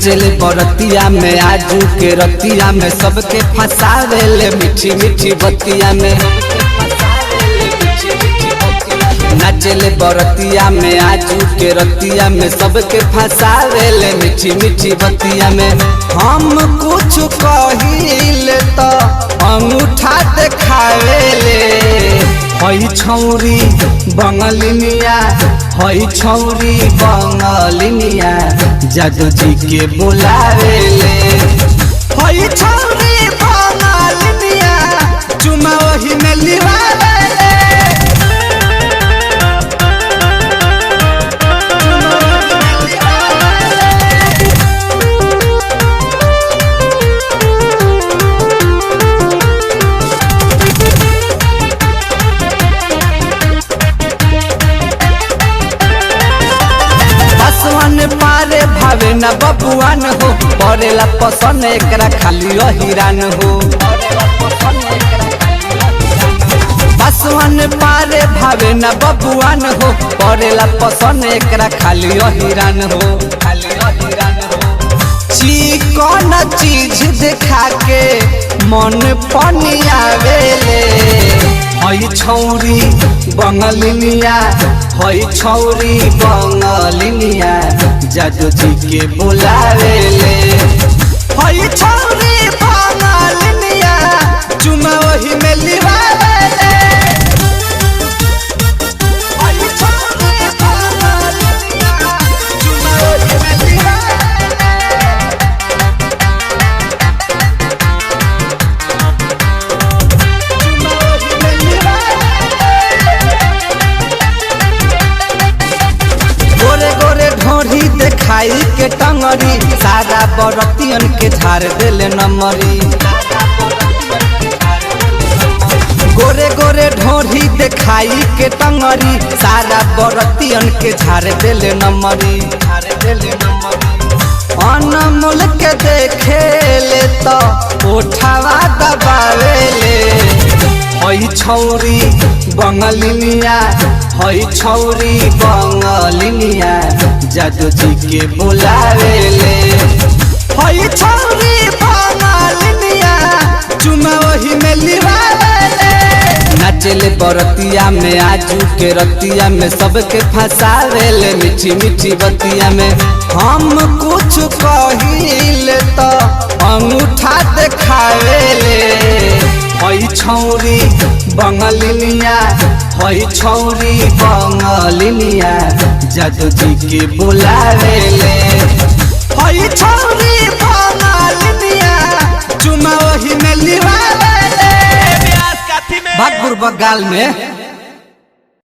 नाचले बरतिया में आजू के रतिया में सबके फंसावेले मीठी मीठी बतिया में। नाचले बरतिया में आजू के रतिया में सबके फंसावेले मीठी मीठी बतिया में। हम कुछ कहिले तो अंगूठा देखावेले। हई छौरी बंगलिनिया, हई छौरी बंगलिनिया जादू जी के बुलावेले। हई छौरी बंगलिनिया चुमा वही में लिवावेले। पारे भावे न बबुआन हो, परेला पसंद एकरा खाली हिरान हो। बसवन पारे भावे न बबुआन हो, परेला पसंद एकरा खाली हिरान हो। चिकन चीज देखा के मन पनियावेले। हई छौरी बंगलिनिया, हई छौरी बंगलिनिया जादू जी के बुलावेले। हई छौरी बंगलिनिया चुमा वही में लिवावेले। हई छौरी बंगलिनिया चुमा वही में लिवावेले। खाई के टंगरी सारा बरतियन के झाड़ देले नमरी। गोरे गोरे ढोरी देखाई के टंगरी सारा बरतियन के झाड़ देले नमरी। अनमोल के देखेले तो उठावा दबावेले। हई छौरी बंगलिनिया, हई छौरी बंगलिनिया जादू जी के बुलावेले। हई छौरी बंगलिनिया चुमा वही में लिवावेले। नाचले बरतिया में आजू के रतिया में सबके फंसावेले मीठी मीठी बतिया में। हम कुछ कहिले तो अंगूठा देखावेले। हई छौरी बंगलिनिया, हई छौरी बंगलिनिया जादू जी के बुलावेले। हई छौरी बंगलिनिया चुमा वही में लिवावेले। भागपुर बगाल में